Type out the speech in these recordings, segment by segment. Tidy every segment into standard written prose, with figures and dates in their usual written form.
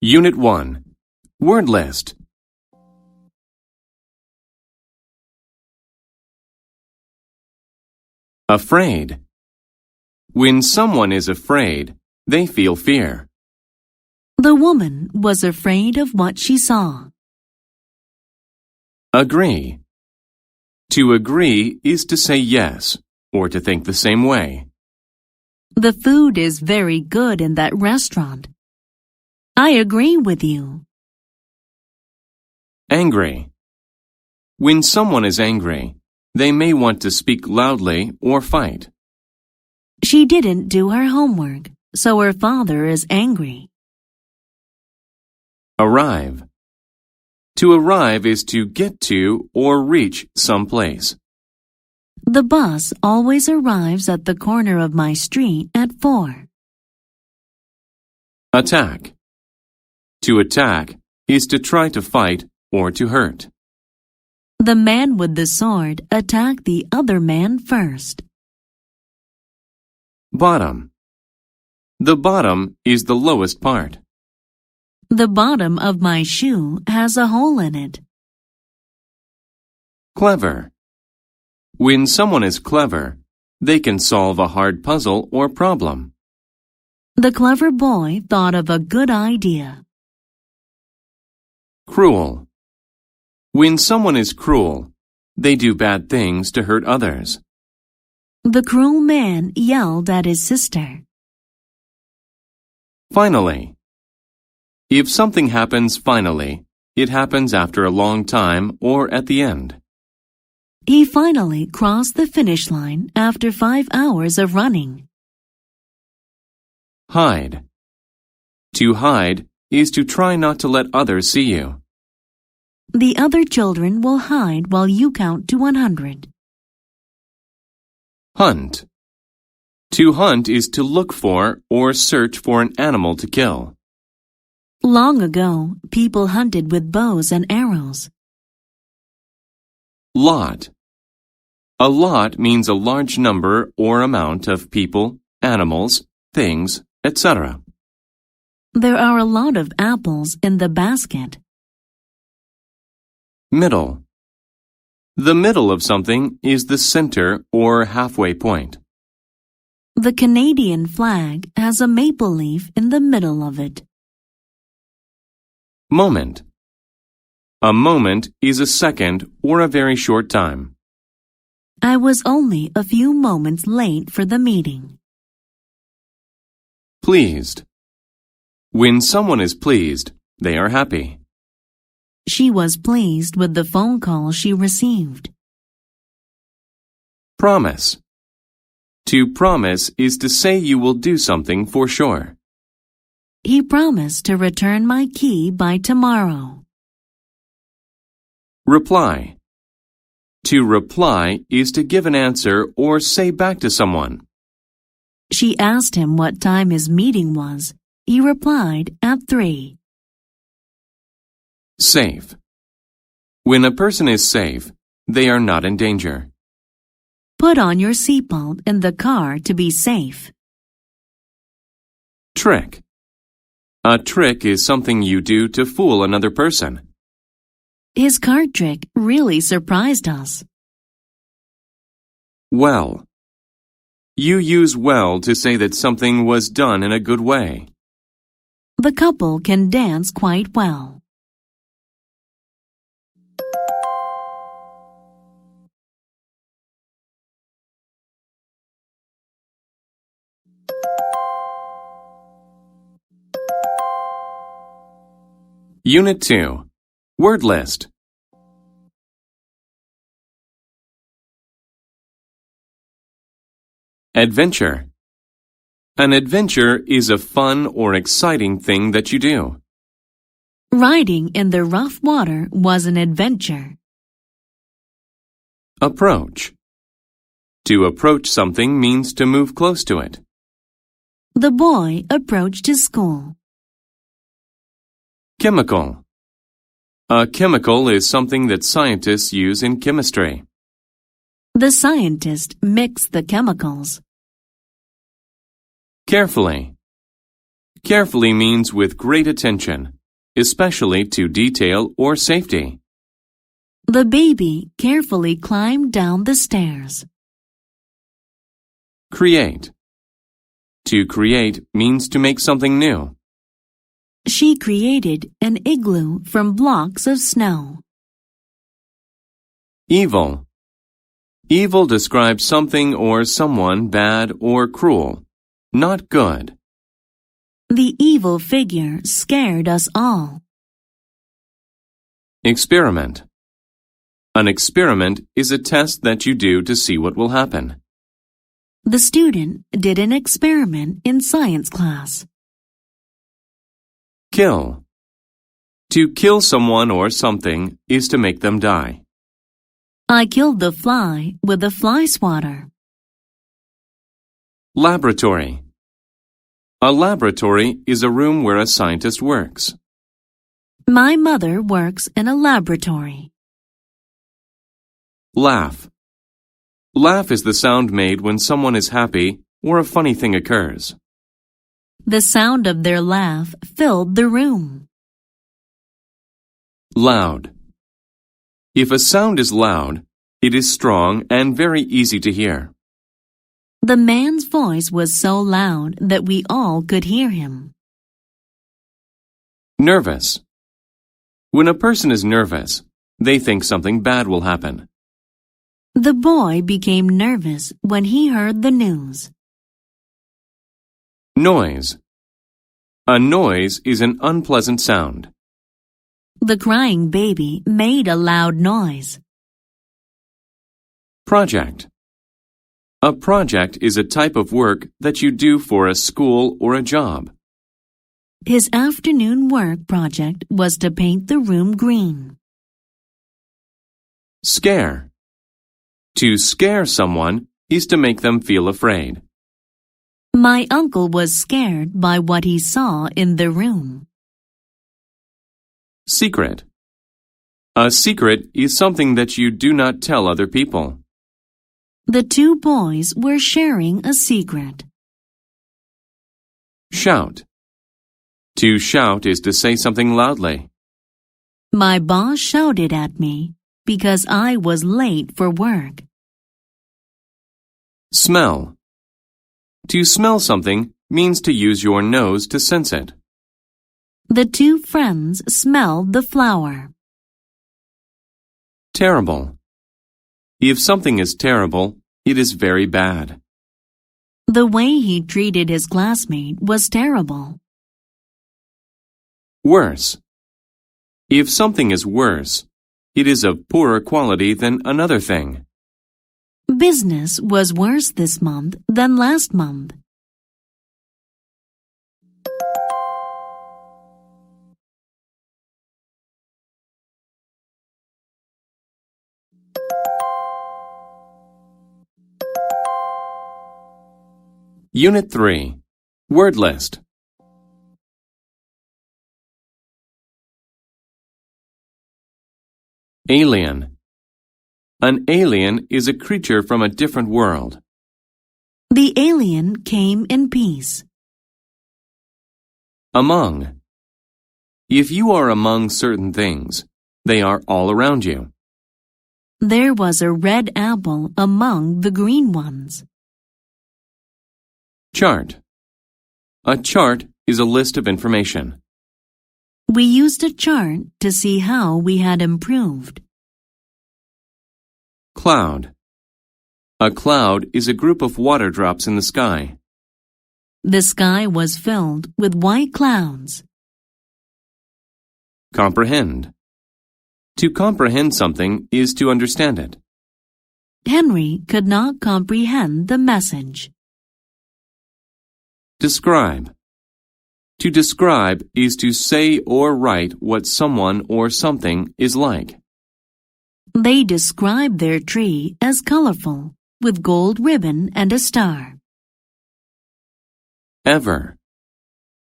Unit 1. Word list. Afraid. When someone is afraid, they feel fear. The woman was afraid of what she saw. Agree. To agree is to say yes, or to think the same way. The food is very good in that restaurant. I agree with you. Angry. When someone is angry, they may want to speak loudly or fight. She didn't do her homework, so her father is angry. Arrive. To arrive is to get to or reach some place. The bus always arrives at the corner of my street at 4. Attack. To attack is to try to fight or to hurt. The man with the sword attacked the other man first. Bottom. The bottom is the lowest part. The bottom of my shoe has a hole in it. Clever. When someone is clever, they can solve a hard puzzle or problem. The clever boy thought of a good idea. Cruel. When someone is cruel, they do bad things to hurt others. The cruel man yelled at his sister. Finally. If something happens finally, it happens after a long time or at the end. He finally crossed the finish line after 5 hours of running. Hide. To hide is to try not to let others see you. The other children will hide while you count to 100. Hunt. To hunt is to look for or search for an animal to kill. Long ago, people hunted with bows and arrows. Lot. A lot means a large number or amount of people, animals, things, etc. There are a lot of apples in the basket. Middle. The middle of something is the center or halfway point. The Canadian flag has a maple leaf in the middle of it. Moment. A moment is a second or a very short time. I was only a few moments late for the meeting. Pleased. When someone is pleased, they are happy. She was pleased with the phone call she received. Promise. To promise is to say you will do something for sure. He promised to return my key by tomorrow. Reply. To reply is to give an answer or say back to someone. She asked him what time his meeting was. He replied at 3. Safe. When a person is safe, they are not in danger. Put on your seatbelt in the car to be safe. Trick. A trick is something you do to fool another person. His card trick really surprised us. Well. You use well to say that something was done in a good way. The couple can dance quite well. Unit 2. Word list. Adventure. An adventure is a fun or exciting thing that you do. Riding in the rough water was an adventure. Approach. To approach something means to move close to it. The boy approached his school. Chemical. A chemical is something that scientists use in chemistry. The scientist mixed the chemicals. Carefully. Carefully means with great attention. especially to detail or safety. The baby carefully climbed down the stairs. Create. To create means to make something new. She created an igloo from blocks of snow. Evil. Evil describes something or someone bad or cruel, not good. The evil figure scared us all. Experiment. An experiment is a test that you do to see what will happen. The student did an experiment in science class. Kill. To kill someone or something is to make them die. I killed the fly with a fly swatter. Laboratory. A laboratory is a room where a scientist works. My mother works in a laboratory. Laugh. Laugh is the sound made when someone is happy or a funny thing occurs. The sound of their laugh filled the room. Loud. If a sound is loud, it is strong and very easy to hear. The man's voice was so loud that we all could hear him. Nervous. When a person is nervous, they think something bad will happen. The boy became nervous when he heard the news. Noise. A noise is an unpleasant sound. The crying baby made a loud noise. Project. A project is a type of work that you do for a school or a job. His afternoon work project was to paint the room green. Scare. To scare someone is to make them feel afraid. My uncle was scared by what he saw in the room. Secret. A secret is something that you do not tell other people. The two boys were sharing a secret. Shout. To shout is to say something loudly. My boss shouted at me because I was late for work. Smell. To smell something means to use your nose to sense it. The two friends smelled the flower. Terrible. If something is terrible, it is very bad. The way he treated his classmate was terrible. Worse. If something is worse, it is of poorer quality than another thing. Business was worse this month than last month. Unit 3. Word list. Alien. An alien is a creature from a different world. The alien came in peace. Among. If you are among certain things, they are all around you. There was a red apple among the green ones. Chart. A chart is a list of information. We used a chart to see how we had improved. Cloud. A cloud is a group of water drops in the sky. The sky was filled with white clouds. Comprehend. To comprehend something is to understand it. Henry could not comprehend the message. Describe. To describe is to say or write what someone or something is like. They described their tree as colorful, with gold ribbon and a star. Ever.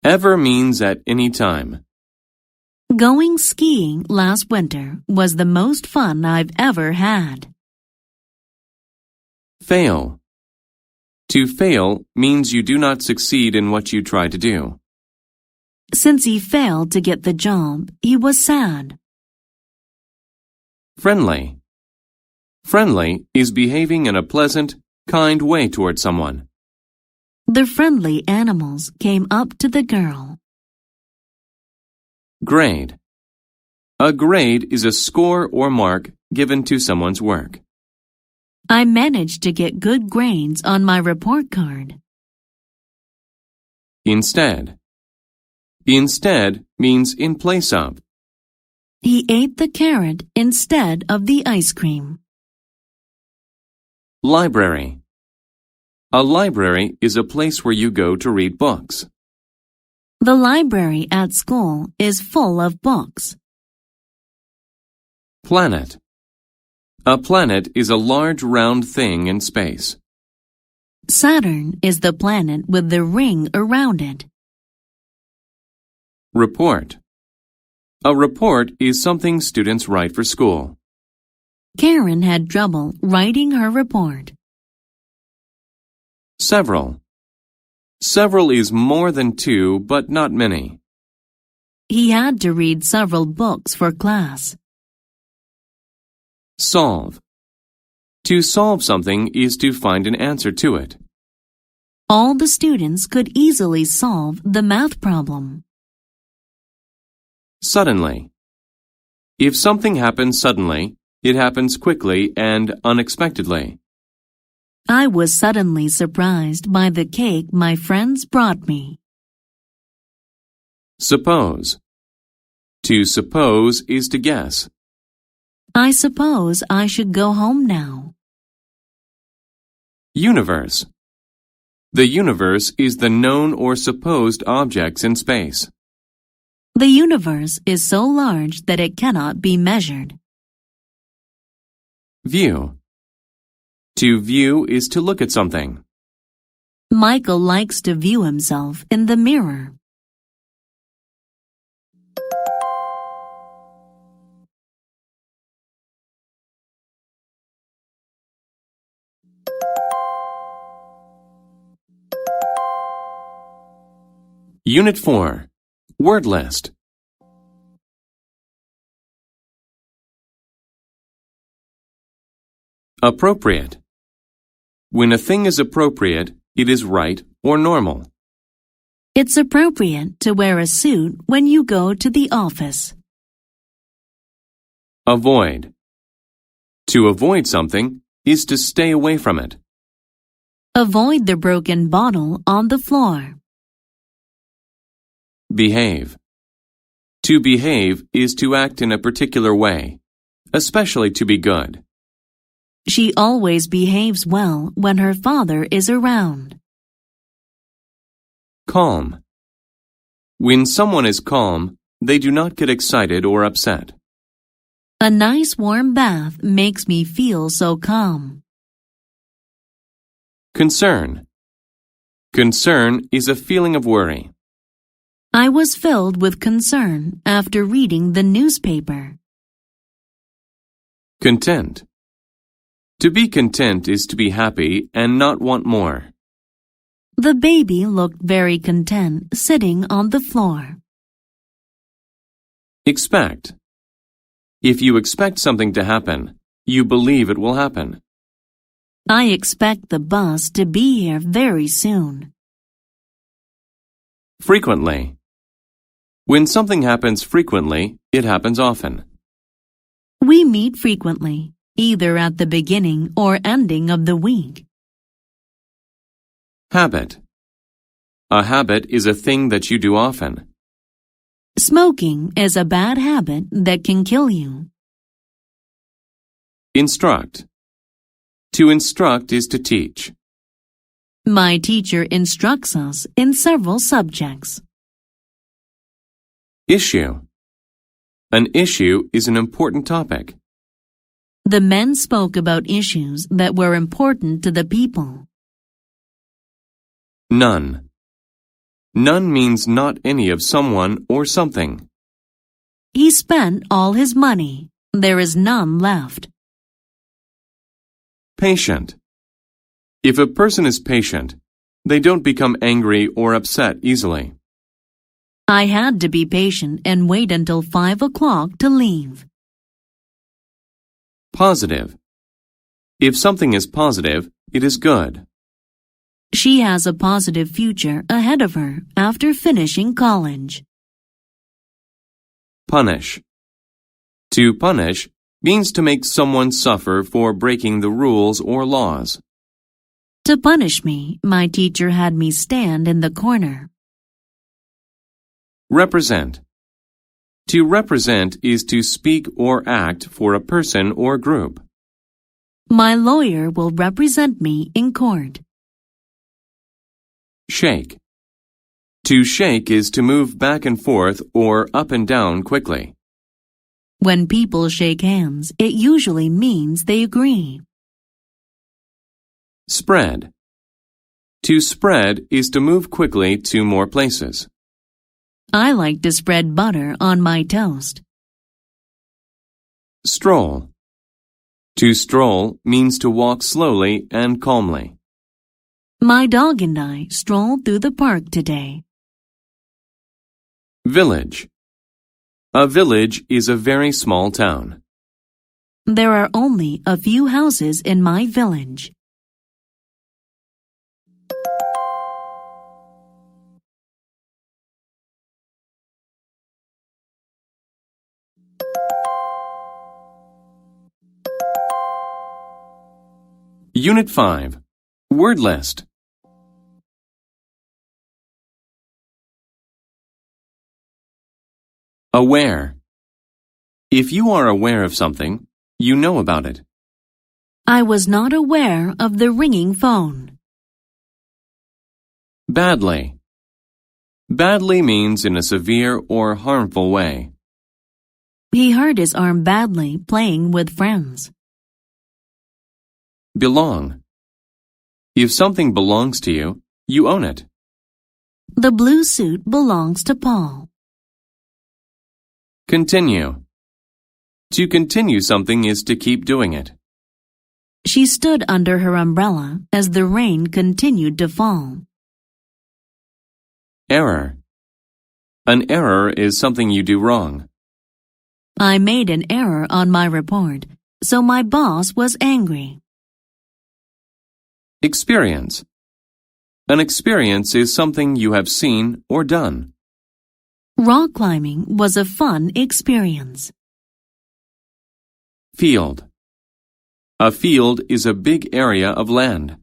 Ever means at any time. Going skiing last winter was the most fun I've ever had. Fail. To fail means you do not succeed in what you try to do. Since he failed to get the job, he was sad. Friendly. Friendly is behaving in a pleasant, kind way toward someone. The friendly animals came up to the girl. Grade. A grade is a score or mark given to someone's work. I managed to get good grades on my report card. Instead. Instead means in place of. He ate the carrot instead of the ice cream. Library. A library is a place where you go to read books. The library at school is full of books. Planet. A planet is a large round thing in space. Saturn is the planet with the ring around it. Report. A report is something students write for school. Karen had trouble writing her report. Several. Several is more than two, but not many. He had to read several books for class. Solve. To solve something is to find an answer to it. All the students could easily solve the math problem. Suddenly. If something happens suddenly, it happens quickly and unexpectedly. I was suddenly surprised by the cake my friends brought me. Suppose. To suppose is to guess. I suppose I should go home now. Universe. The universe is the known or supposed objects in space. The universe is so large that it cannot be measured. View. To view is to look at something. Michael likes to view himself in the mirror. Unit 4. Word list. Appropriate. When a thing is appropriate, it is right or normal. It's appropriate to wear a suit when you go to the office. Avoid. To avoid something is to stay away from it. Avoid the broken bottle on the floor. Behave. To behave is to act in a particular way, especially to be good. She always behaves well when her father is around. Calm. When someone is calm, they do not get excited or upset. A nice warm bath makes me feel so calm. Concern. Concern is a feeling of worry. I was filled with concern after reading the newspaper. Content. To be content is to be happy and not want more. The baby looked very content sitting on the floor. Expect. If you expect something to happen, you believe it will happen. I expect the bus to be here very soon. Frequently. When something happens frequently, it happens often. We meet frequently, either at the beginning or ending of the week. Habit. A habit is a thing that you do often. Smoking is a bad habit that can kill you. Instruct. To instruct is to teach. My teacher instructs us in several subjects. Issue. An issue is an important topic. The men spoke about issues that were important to the people. None. None means not any of someone or something. He spent all his money. There is none left. Patient. If a person is patient, they don't become angry or upset easily. I had to be patient and wait until 5 o'clock to leave. Positive. If something is positive, it is good. She has a positive future ahead of her after finishing college. Punish. To punish means to make someone suffer for breaking the rules or laws. To punish me, my teacher had me stand in the corner. Represent. To represent is to speak or act for a person or group. My lawyer will represent me in court. Shake. To shake is to move back and forth or up and down quickly. When people shake hands, it usually means they agree. Spread. To spread is to move quickly to more places. I like to spread butter on my toast. Stroll. To stroll means to walk slowly and calmly. My dog and I strolled through the park today. Village. A village is a very small town. There are only a few houses in my village. Unit 5. Word list. Aware. If you are aware of something, you know about it. I was not aware of the ringing phone. Badly. Badly means in a severe or harmful way. He hurt his arm badly playing with friends. Belong. If something belongs to you, you own it. The blue suit belongs to Paul. Continue. To continue something is to keep doing it. She stood under her umbrella as the rain continued to fall. Error. An error is something you do wrong. I made an error on my report, so my boss was angry. Experience. An experience is something you have seen or done. Rock climbing was a fun experience. Field. A field is a big area of land.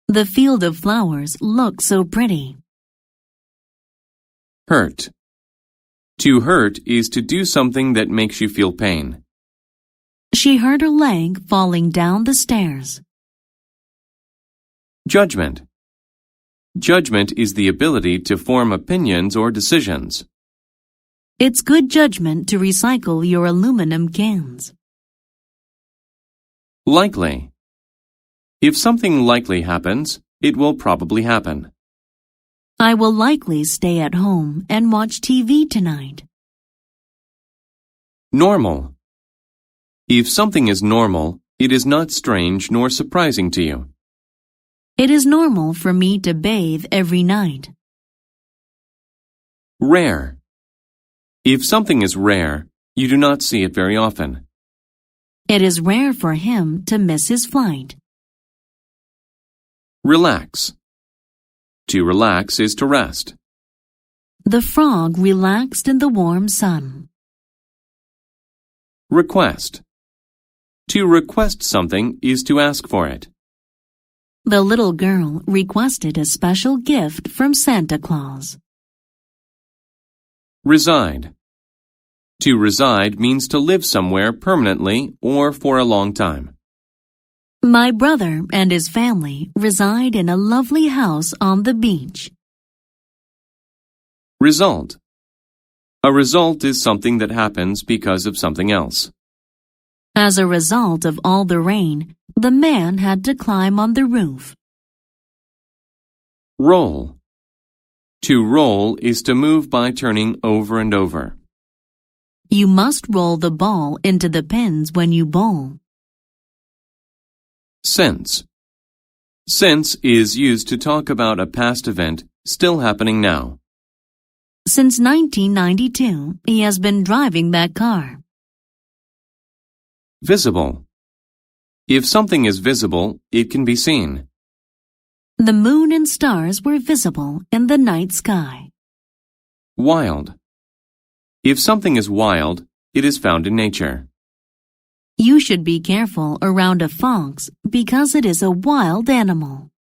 The field of flowers looked so pretty. Hurt. To hurt is to do something that makes you feel pain. She hurt her leg falling down the stairs. Judgment. Judgment is the ability to form opinions or decisions. It's good judgment to recycle your aluminum cans. Likely. If something likely happens, it will probably happen. I will likely stay at home and watch TV tonight. Normal. If something is normal, it is not strange nor surprising to you. It is normal for me to bathe every night. Rare. If something is rare, you do not see it very often. It is rare for him to miss his flight. Relax. To relax is to rest. The frog relaxed in the warm sun. Request. To request something is to ask for it. The little girl requested a special gift from Santa Claus. Reside. To reside means to live somewhere permanently or for a long time. My brother and his family reside in a lovely house on the beach. Result. A result is something that happens because of something else. As a result of all the rain, the man had to climb on the roof. Roll. To roll is to move by turning over and over. You must roll the ball into the pins when you bowl. Since. Since is used to talk about a past event still happening now. Since 1992, he has been driving that car. Visible. If something is visible, it can be seen. The moon and stars were visible in the night sky. Wild. If something is wild, it is found in nature. You should be careful around a fox because it is a wild animal.